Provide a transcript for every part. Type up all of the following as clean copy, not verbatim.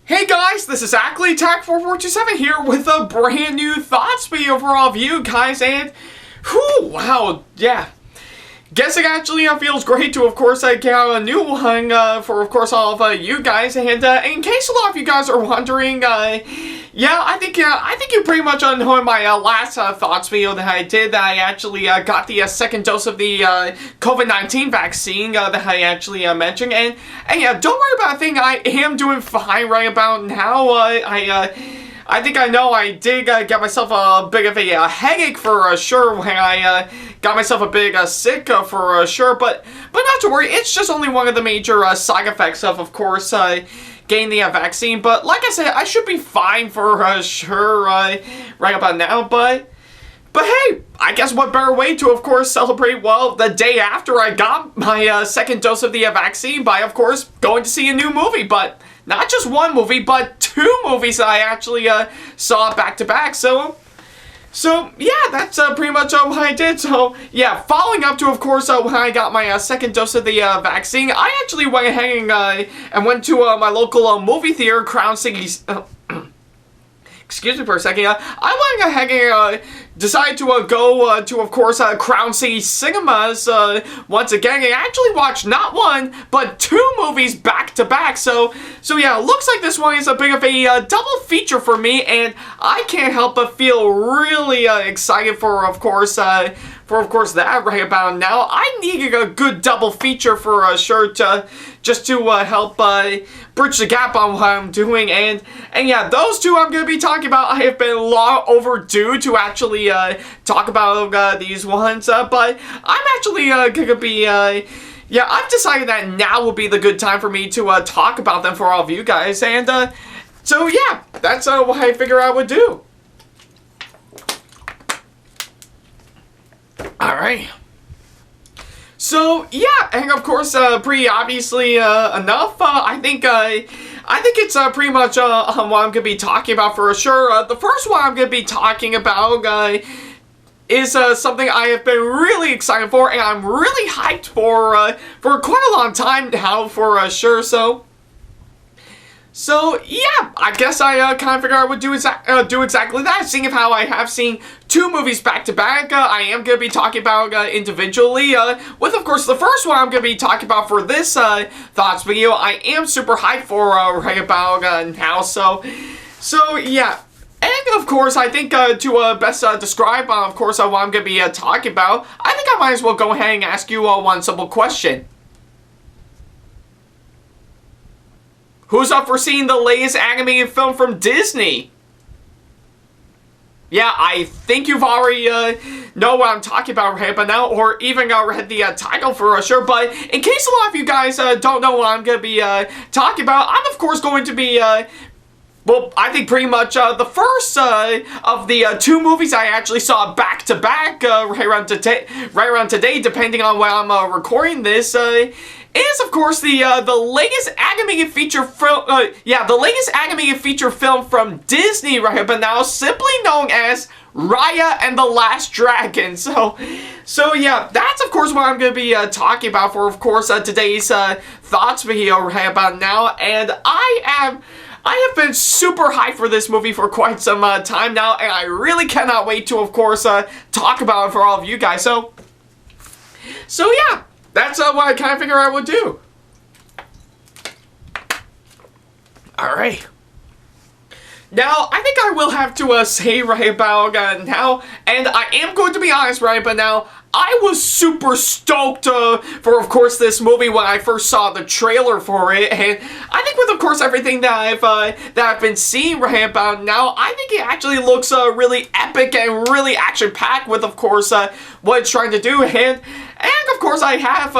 Hey guys, this is Ackleyattack4427 here with a brand new thoughts video for all of you guys, and whew, wow, yeah. Guess it actually feels great to, of course, get out a new one for, of course, all of you guys. And in case a lot of you guys are wondering, yeah, I think you pretty much know in my last thoughts video that I did that I actually got the second dose of the COVID-19 vaccine that I actually mentioned. And yeah, don't worry about a thing. I am doing fine right about now. I think I know I did get myself a bit of a headache for sure when I got myself a bit sick for sure, but not to worry, it's just only one of the major side effects of course, getting the vaccine. But like I said, I should be fine for sure right about now, but hey, I guess what better way to, of course, celebrate, well, the day after I got my second dose of the vaccine by, of course, going to see a new movie, but not just one movie, but two movies that I actually saw back to back. So yeah, that's pretty much what I did. So yeah, following up to, of course, when I got my second dose of the vaccine, I actually went ahead and went to my local movie theater, Crown City's. Excuse me for a second. I went ahead and decided to go to, of course, Crown City Cinemas once again, and actually watched not one, but two movies back to back. So yeah, it looks like this one is a bit of a double feature for me, and I can't help but feel really excited for, of course, that right about now. I needed a good double feature for sure just to help bridge the gap on what I'm doing, and yeah, those two I'm going to be talking about. I have been long overdue to actually talk about these ones, but I'm actually going to be, yeah, I've decided that now will be the good time for me to talk about them for all of you guys, and so yeah, that's what I figure I would do. Alright. So yeah, and of course, pretty obviously enough, I think it's pretty much what I'm going to be talking about for sure. The first one I'm going to be talking about is something I have been really excited for, and I'm really hyped for quite a long time now for sure. So yeah, I guess I kind of figured I would do exactly that, seeing how I have seen two movies back to back. I am going to be talking about individually, with of course the first one I'm going to be talking about for this thoughts video. I am super hyped for right about now, so yeah. And of course, I think to best describe of course what I'm going to be talking about, I think I might as well go ahead and ask you one simple question. Who's up for seeing the latest animated film from Disney? Yeah, I think you've already know what I'm talking about right about now, or even read the title for sure. But in case a lot of you guys don't know what I'm going to be talking about, I'm of course going to be, well, I think pretty much the first of the two movies I actually saw back to back right around today, depending on when I'm recording this. Is of course the latest animated feature film. The latest animated feature film from Disney right about now, simply known as Raya and the Last Dragon. So yeah, that's of course what I'm going to be talking about for, of course, today's thoughts video right about now. And I have been super hyped for this movie for quite some time now, and I really cannot wait to, of course, talk about it for all of you guys. So yeah. That's what I kind of figure I would do. Alright. Now, I think I will have to say right about now, and I am going to be honest right about now, I was super stoked for, of course, this movie when I first saw the trailer for it, and I think with, of course, everything that I've been seeing right about now, I think it actually looks really epic and really action-packed with, of course, what it's trying to do, and of course, I have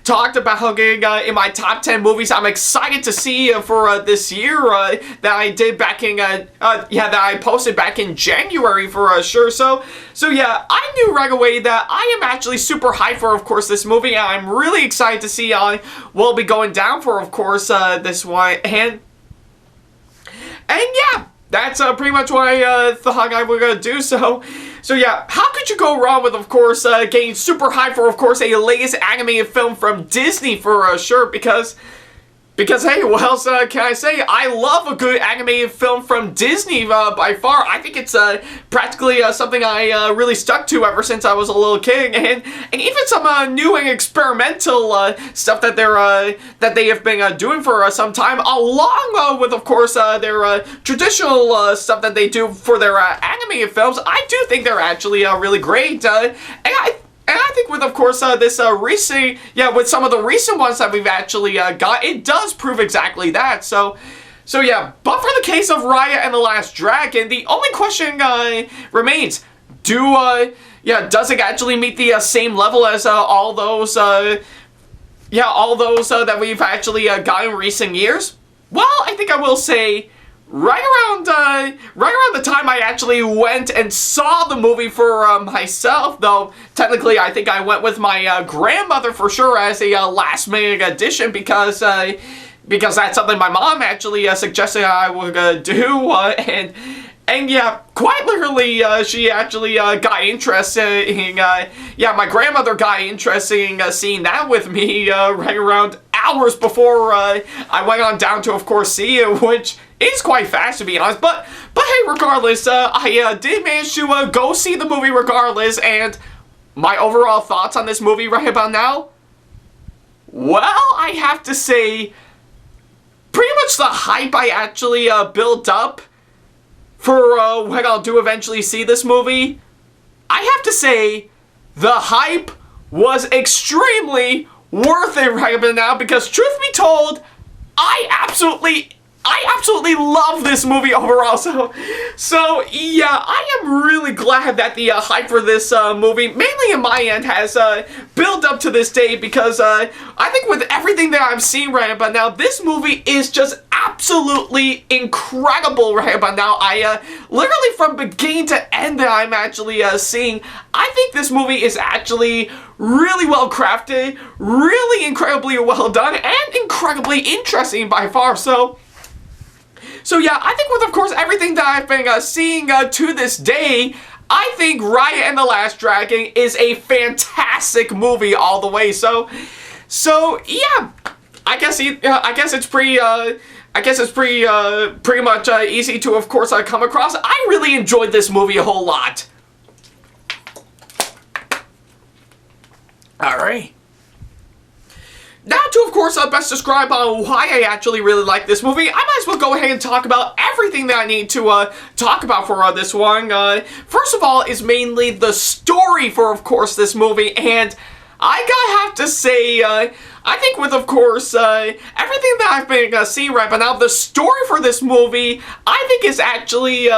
talked about getting in my top 10 movies I'm excited to see for this year that I did back in, that I posted back in January for sure. So yeah, I knew right away that I am actually super hyped for, of course, this movie, and I'm really excited to see what will be going down for, of course, this one. And yeah, that's pretty much what I thought I would do. So yeah, how could you go wrong with, of course, getting super hyped for, of course, a latest animated film from Disney for sure, because Because, hey, what else can I say? I love a good animated film from Disney by far. I think it's practically something I really stuck to ever since I was a little kid. And even some new and experimental stuff that they have been doing for some time, along with, of course, their traditional stuff that they do for their animated films. I do think they're actually really great. And I think with, of course, this recent, with some of the recent ones that we've actually got, it does prove exactly that. So yeah, but for the case of Raya and the Last Dragon, the only question remains, does it actually meet the same level as all those that we've actually got in recent years? Well, I think I will say, right around the time I actually went and saw the movie for myself, though technically I think I went with my grandmother for sure as a last-minute addition because that's something my mom actually suggested I would do, and yeah, quite literally, she actually got interested in, my grandmother got interested in seeing that with me right around hours before I went on down to, of course, see it, which is quite fast, to be honest. But hey, regardless, I did manage to go see the movie regardless, and my overall thoughts on this movie right about now? Well, I have to say, pretty much the hype I actually built up for when I'll do eventually see this movie, I have to say the hype was extremely worth it right about now, because truth be told, I absolutely love this movie overall. So yeah, I am really glad that the hype for this movie, mainly in my end, has built up to this day, because I think with everything that I'm seeing right about now, this movie is just absolutely incredible right about now. I literally from beginning to end that I'm actually seeing, I think this movie is actually really well crafted, really incredibly well done, and incredibly interesting by far. So yeah, I think with, of course, everything that I've been seeing to this day, I think Raya and the Last Dragon is a fantastic movie all the way. So yeah, I guess it's pretty much easy to, of course, come across. I really enjoyed this movie a whole lot. All right. Now to, of course, best describe why I actually really like this movie, I might as well go ahead and talk about everything that I need to talk about for this one. First of all is mainly the story for, of course, this movie, and I gotta have to say, I think with, of course, everything that I've been seeing right by now, the story for this movie, I think is actually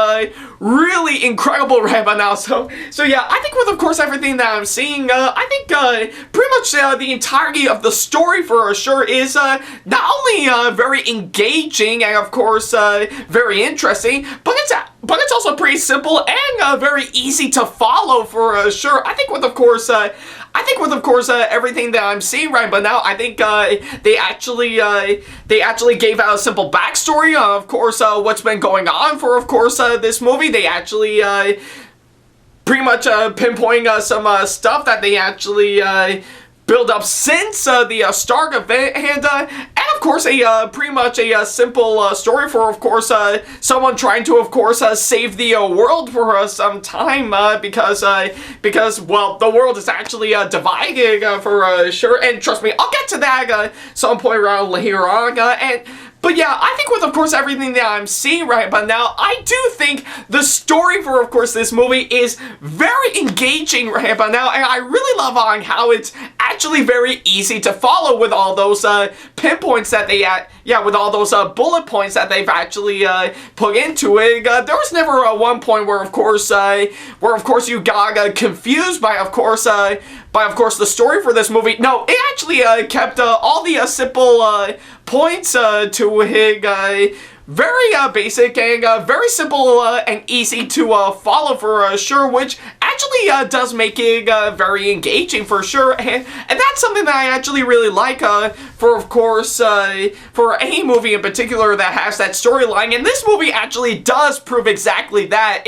really incredible right by now. So yeah, I think with, of course, everything that I'm seeing, I think pretty much the entirety of the story for sure is not only very engaging and, of course, very interesting, but it's also pretty simple and very easy to follow for sure. I think with, of course, everything that I'm seeing right but now, I think they actually gave out a simple backstory of course, what's been going on for, of course, this movie. They actually pretty much pinpointing some stuff that they actually build up since the start of it, and of course pretty much a simple story for, of course, someone trying to, of course, save the world for some time, because well, the world is actually divided for sure, and trust me, I'll get to that some point around later on, but yeah, I think with, of course, everything that I'm seeing right about now, I do think the story for, of course, this movie is very engaging right about now, and I really love on how it's actually very easy to follow with all those pinpoints that they with all those bullet points that they've actually put into it. There was never one point where, of course, you got confused by, of course, the story for this movie. No, it actually kept all the simple points to it very basic and very simple and easy to follow for sure, which actually does make it very engaging for sure, and that's something that I actually really like for, of course, for any movie in particular that has that storyline, and this movie actually does prove exactly that.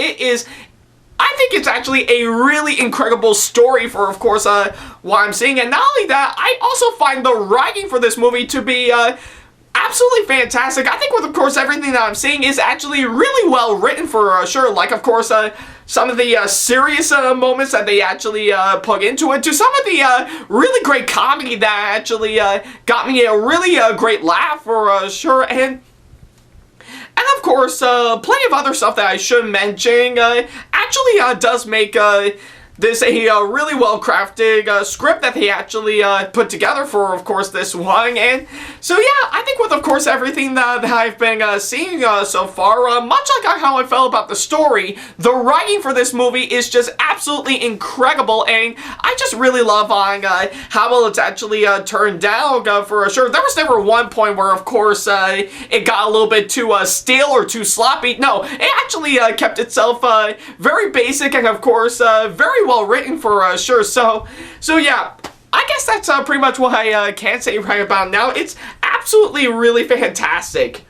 I think it's actually a really incredible story for, of course, what I'm seeing, and not only that, I also find the writing for this movie to be absolutely fantastic. I think with, of course, everything that I'm seeing is actually really well written for sure. Like, of course, some of the serious moments that they actually plug into it, to some of the really great comedy that actually got me a really great laugh for sure. And of course, plenty of other stuff that I should mention actually does make this a really well-crafted script that he actually put together for, of course, this one. And so, yeah, I think with, of course, everything that I've been seeing so far, much like how I felt about the story, the writing for this movie is just absolutely incredible, and I just really love on how well it's actually turned out for sure. There was never one point where, of course, it got a little bit too stale or too sloppy. No, it actually kept itself very basic and, of course, very well written for sure. So yeah, I guess that's pretty much what I can say right about now. It's absolutely really fantastic.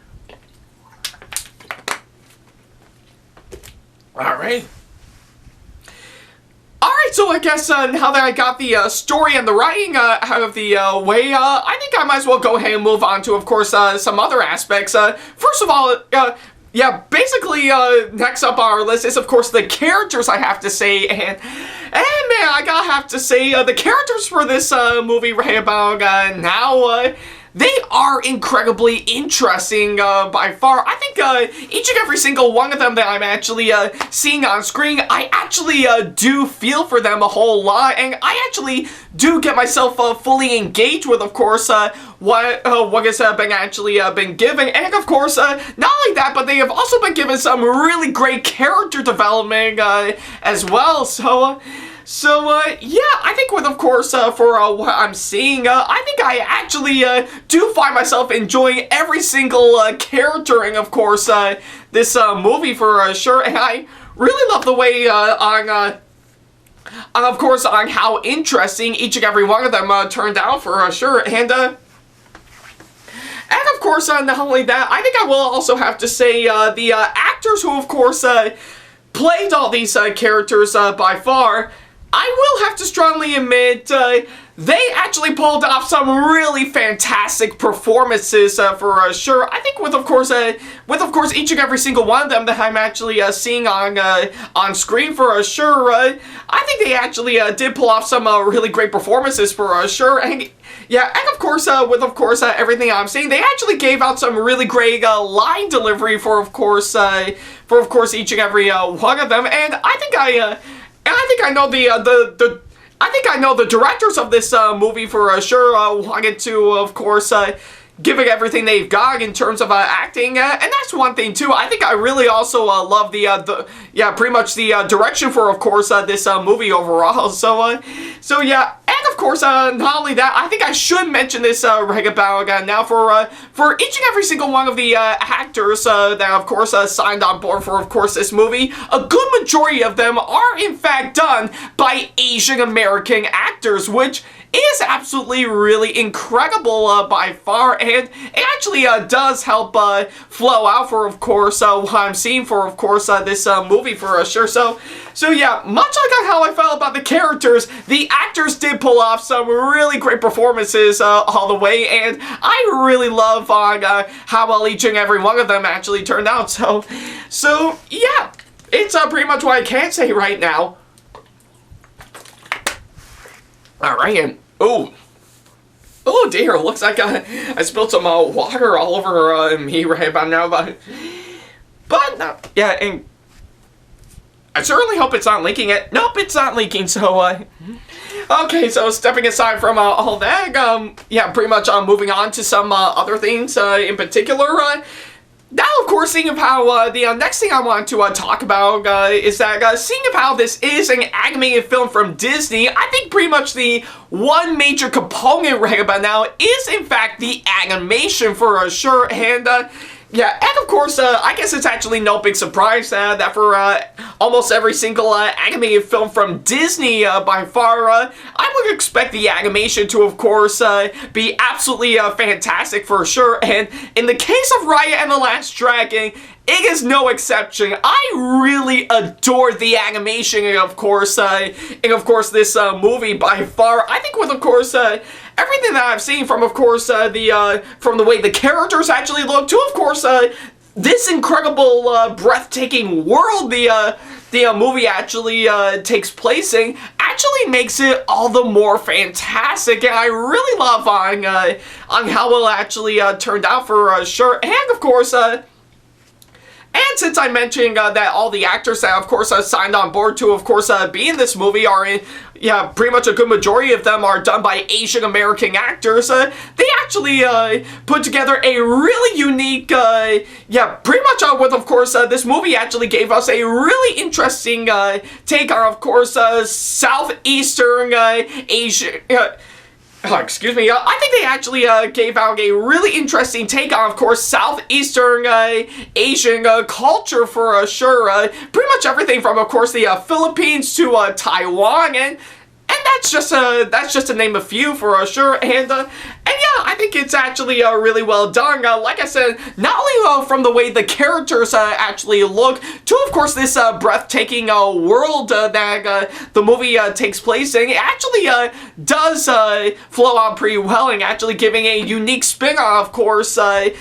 Alright, so I guess now that I got the story and the writing out of the way, I think I might as well go ahead and move on to, of course, some other aspects. First of all, yeah, basically, next up on our list is, of course, the characters, I have to say, and man, I gotta have to say, the characters for this movie right about now, they are incredibly interesting by far. I think each and every single one of them that I'm actually seeing on screen, I actually do feel for them a whole lot, and I actually do get myself fully engaged with, of course, what has been actually been given. And of course, not only that, but they have also been given some really great character development as well. So, yeah, I think with, of course, for what I'm seeing, I think I actually do find myself enjoying every single character in, of course, this movie for sure. And I really love the way of course, on how interesting each and every one of them turned out for sure. And of course, not only that, I think I will also have to say the actors who, of course, played all these characters by far, I will have to strongly admit, they actually pulled off some really fantastic performances for sure. I think with of course each and every single one of them that I'm actually seeing on screen for sure, I think they actually did pull off some really great performances for sure. And yeah, and of course with everything I'm seeing, they actually gave out some really great line delivery for of course each and every one of them. And I think I know the directors of this movie for sure wanted to, of course, give it everything they've got in terms of acting, and that's one thing too. I think I really also love pretty much the direction for, of course, this movie overall. So yeah, and of course, not only that, I think I should mention this right about now for each and every single one of the actors that, of course, signed on board for, of course, this movie. A good majority of them are, in fact, done by Asian American actors, which is absolutely really incredible by far, and it actually does help flow out for, of course, what I'm seeing for, of course, this movie for sure. So yeah, much like how I felt about the characters, the actors did pull off some really great performances all the way, and I really love how well each and every one of them actually turned out. So yeah, it's pretty much what I can say right now. Alright, and oh dear, looks like I spilled some water all over me right about now, but yeah, and I certainly hope it's not leaking it. Nope, it's not leaking, so okay, so stepping aside from all that, yeah, pretty much moving on to some other things in particular. Now, of course, seeing of how the next thing I want to talk about is that seeing of how this is an animated film from Disney, I think pretty much the one major component right about now is, in fact, the animation for sure. And yeah, and of course, I guess it's actually no big surprise that for almost every single animated film from Disney by far, I would expect the animation to, of course, be absolutely fantastic for sure. And in the case of Raya and the Last Dragon, it is no exception. I really adore the animation, and of course, this movie by far. I think with, of course, everything that I've seen from, of course, from the way the characters actually look to, of course, this incredible, breathtaking world the movie actually takes place in, actually makes it all the more fantastic, and I really love on how it actually turned out for sure. And of course, and since I mentioned that all the actors that, of course, signed on board to, of course, be in this movie are in, yeah, pretty much a good majority of them are done by Asian American actors, they actually put together a really unique, yeah, pretty much with, of course, this movie actually gave us a really interesting take on, of course, Southeastern Asian. Excuse me, I think they actually gave out a really interesting take on, of course, Southeastern Asian culture for sure. Pretty much everything from, of course, the Philippines to Taiwan, and that's just to name a few for sure. And yeah, I think it's actually really well done. Like I said, not only from the way the characters actually look, to, of course, this breathtaking world that the movie takes place in, it actually does flow on pretty well, and actually giving a unique spin on, of course,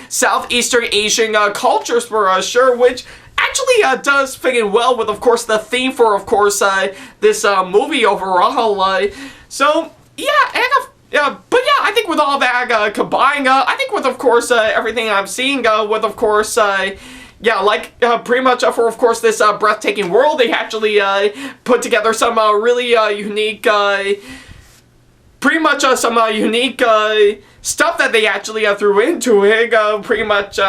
Southeastern Asian cultures for sure, which actually does fit in well with, of course, the theme for, of course, this movie overall. So, yeah, and but yeah, I think with all that combined, I think with, of course, everything I'm seeing, with, of course, yeah, like, pretty much for, of course, this breathtaking world, they actually put together some really unique, pretty much some unique stuff that they actually threw into it, pretty much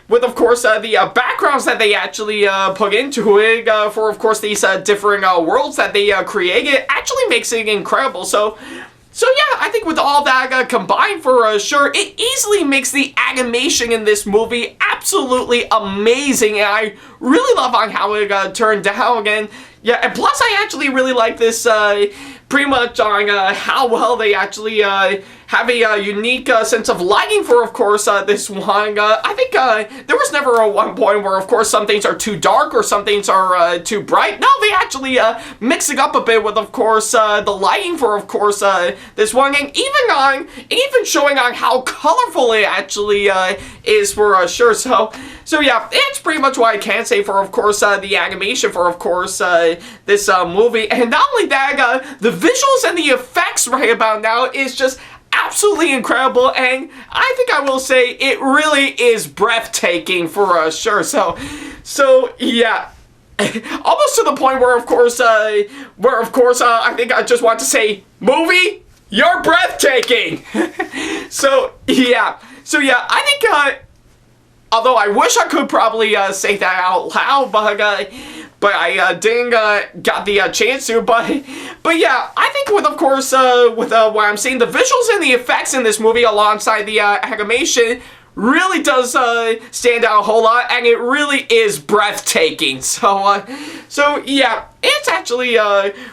with, of course, the backgrounds that they actually put into it for, of course, these different worlds that they created, actually makes it incredible. So yeah, I think with all that combined for sure, it easily makes the animation in this movie absolutely amazing, and I really love on how it turned out. And yeah, and plus I actually really like this pretty much on how well they actually have a unique sense of lighting for, of course, this one. I think there was never a one point where, of course, some things are too dark or some things are too bright. No, they actually mix it up a bit with, of course, the lighting for, of course, this one, and even showing on how colorful it actually is for sure. So yeah, it's pretty much what I can say for, of course, the animation for, of course, this movie. And not only that, the visuals and the effects right about now is just absolutely incredible, and I think I will say it really is breathtaking for sure. So yeah, almost to the point where, of course, I think I just want to say, movie, you're breathtaking. So yeah, I think although I wish I could probably say that out loud, but I didn't got the chance to, but yeah, I think with, of course, with what I'm seeing, the visuals and the effects in this movie alongside the animation really does stand out a whole lot, and it really is breathtaking. So yeah, it's actually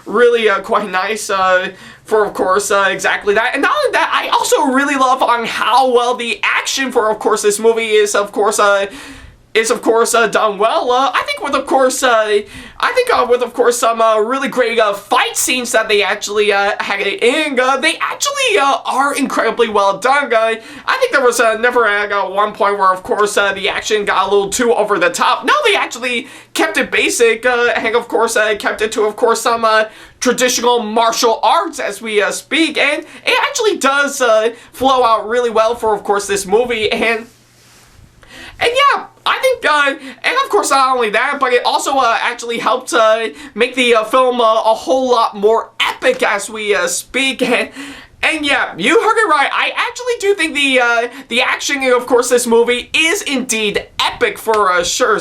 really quite nice for, of course, exactly that. And not only that, I also really love on how well the action for, of course, this movie is, of course, done well. I think with, of course, with, of course, some really great fight scenes that they actually had in, they actually are incredibly well done. I think there was never one point where, of course, the action got a little too over the top. No, they actually kept it basic, and, of course, kept it to, of course, some traditional martial arts as we speak, and it actually does flow out really well for, of course, this movie. And yeah, I think, and of course not only that, but it also actually helped make the film a whole lot more epic as we speak. And yeah, you heard it right. I actually do think the action of course this movie is indeed epic for sure.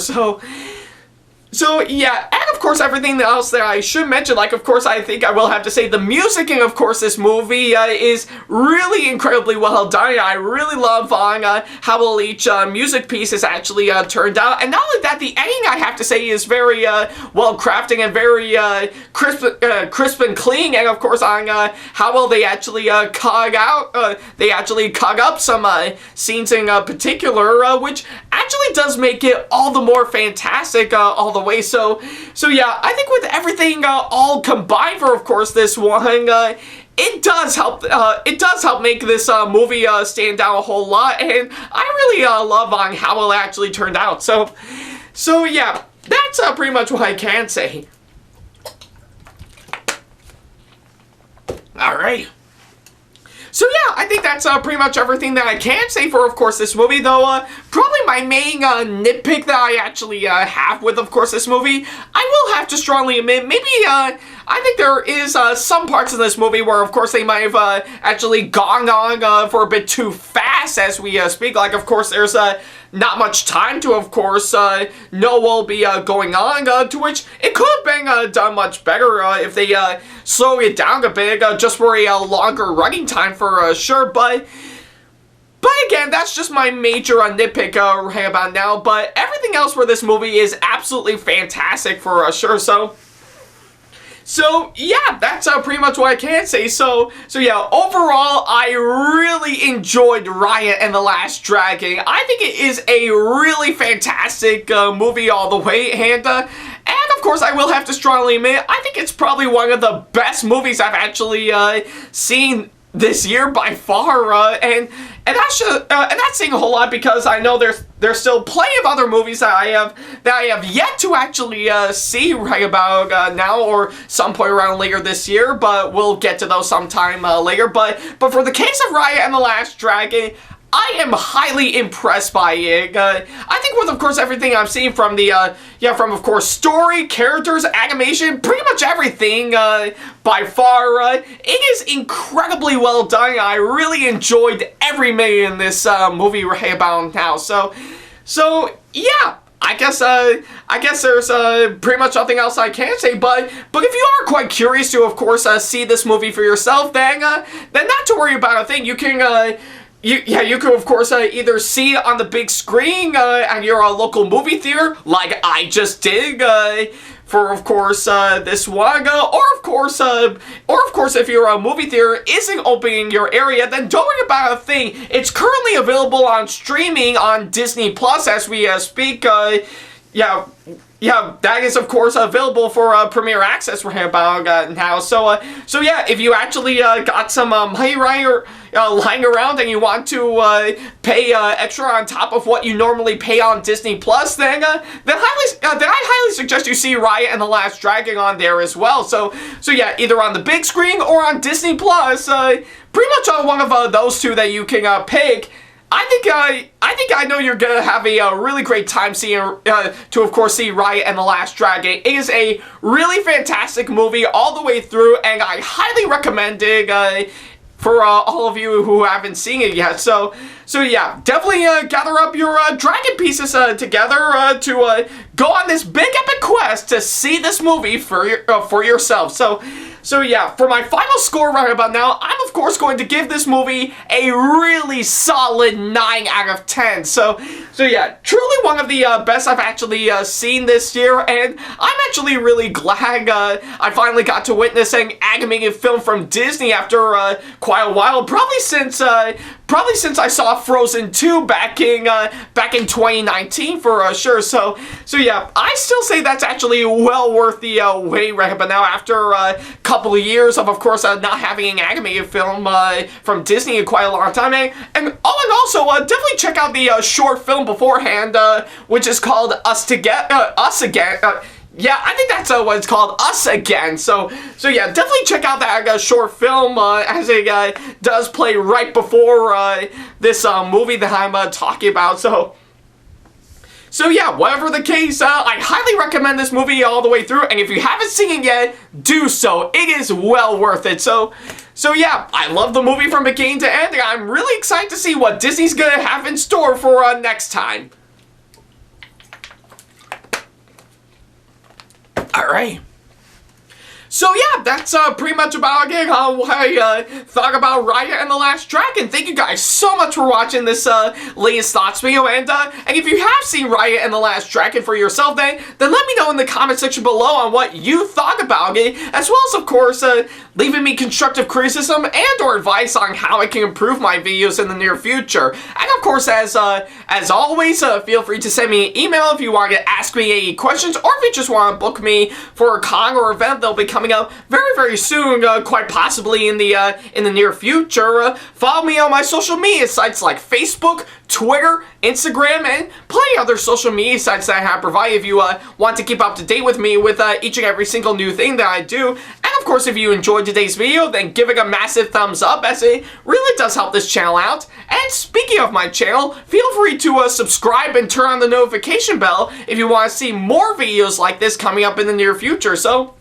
So yeah, and of course everything else that I should mention, like of course I think I will have to say the music in of course this movie is really incredibly well done. I really love on how well each music piece is actually turned out, and not only that, the editing I have to say is very well crafted and very crisp and clean, and of course on how well they actually cog up some scenes in particular, which actually does make it all the more fantastic all the way. So yeah, I think with everything all combined for, of course, this one, it it does help. It does help make this movie stand out a whole lot, and I really love on how it actually turned out. So yeah, that's pretty much what I can say. All right. So yeah, I think that's pretty much everything that I can say for, of course, this movie, though probably my main nitpick that I actually have with, of course, this movie, I will have to strongly admit, maybe I think there is some parts of this movie where, of course, they might have actually gone on for a bit too fast as we speak. Like, of course, there's not much time to, of course, know what will be going on, to which it could have been done much better if they slow it down a bit, just for a longer running time for sure, but again, that's just my major nitpick right about now, but everything else for this movie is absolutely fantastic for sure, So yeah, that's pretty much what I can say. So yeah, overall, I really enjoyed Raya and the Last Dragon. I think it is a really fantastic movie all the way, and of course, I will have to strongly admit, I think it's probably one of the best movies I've actually seen this year by far, and that's saying a whole lot, because I know there's still plenty of other movies that I have yet to actually see right about now, or some point around later this year, but we'll get to those sometime later. But for the case of Raya and the Last Dragon, I am highly impressed by it. I think with, of course, everything I'm seeing from the, from, of course, story, characters, animation, pretty much everything, by far, it is incredibly well done. I really enjoyed every minute in this movie right about now. So yeah. I guess there's pretty much nothing else I can say, but if you are quite curious to, of course, see this movie for yourself, then not to worry about a thing. You can, you could, of course, either see it on the big screen at your local movie theater, like I just did, for, of course, this one, or of course, if your movie theater isn't open in your area, then don't worry about a thing. It's currently available on streaming on Disney Plus as we speak. Yeah, that is, of course, available for Premier Access right about now. So yeah, if you actually got some money lying around and you want to pay extra on top of what you normally pay on Disney Plus, then I highly suggest you see Raya and the Last Dragon on there as well. So yeah, either on the big screen or on Disney Plus, pretty much on one of those two that you can pick. I think I know you're gonna have a really great time seeing to, of course, see Raya and the Last Dragon. It is a really fantastic movie all the way through, and I highly recommend it for all of you who haven't seen it yet. So yeah, definitely gather up your dragon pieces together to go on this big epic quest to see this movie for yourself. So yeah, for my final score right about now, I'm of course going to give this movie a really solid 9 out of 10. So yeah, truly one of the best I've actually seen this year, and I'm actually really glad I finally got to witness an animated film from Disney after quite a while, probably since I saw Frozen 2 back in 2019 for sure. So yeah, I still say that's actually well worth the wait right about now after couple of years of course, not having an animated film from Disney in quite a long time. And also, definitely check out the short film beforehand, which is called Us Again. Yeah, I think that's what it's called, Us Again. So yeah, definitely check out that short film, as it does play right before this movie that I'm talking about. So yeah, whatever the case, I highly recommend this movie all the way through, and if you haven't seen it yet, do so. It is well worth it. So yeah, I love the movie from beginning to end, and I'm really excited to see what Disney's gonna have in store for next time. Alright. So yeah, that's pretty much about again what I thought about Raya and the Last Dragon. Thank you guys so much for watching this latest thoughts video, and if you have seen Raya and the Last Dragon for yourself, then let me know in the comment section below on what you thought about it, as well as, of course, leaving me constructive criticism and or advice on how I can improve my videos in the near future. And of course, as always, feel free to send me an email if you want to ask me any questions, or if you just want to book me for a con or event that'll be coming coming up very, very soon, quite possibly in the near future. Follow me on my social media sites like Facebook, Twitter, Instagram, and plenty other social media sites that I have provided if you want to keep up to date with me with each and every single new thing that I do. And of course, if you enjoyed today's video, then give it a massive thumbs up, as it really does help this channel out. And speaking of my channel, feel free to subscribe and turn on the notification bell if you want to see more videos like this coming up in the near future. So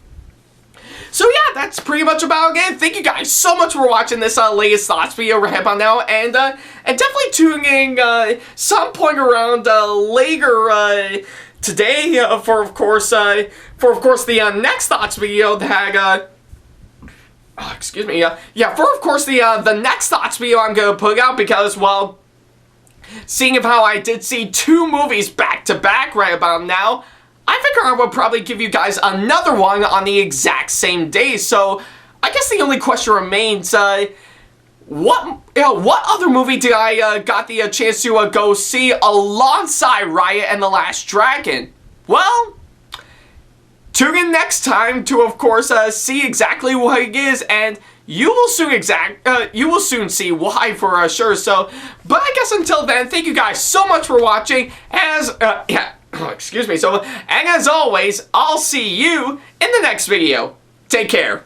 yeah, that's pretty much about it. Thank you guys so much for watching this latest thoughts video right about now, and definitely tuning in some point around later today for of course the next thoughts video that excuse me, yeah, for of course the next thoughts video I'm gonna put out, because, well, seeing of how I did see 2 movies back to back right about now, I figure I would probably give you guys another one on the exact same day. So I guess the only question remains, what other movie did I got the chance to go see alongside Raya and the Last Dragon? Well, tune in next time to, of course, see exactly what it is, and you will soon see why for sure. So, but I guess until then, thank you guys so much for watching. Excuse me. So, and as always, I'll see you in the next video. Take care.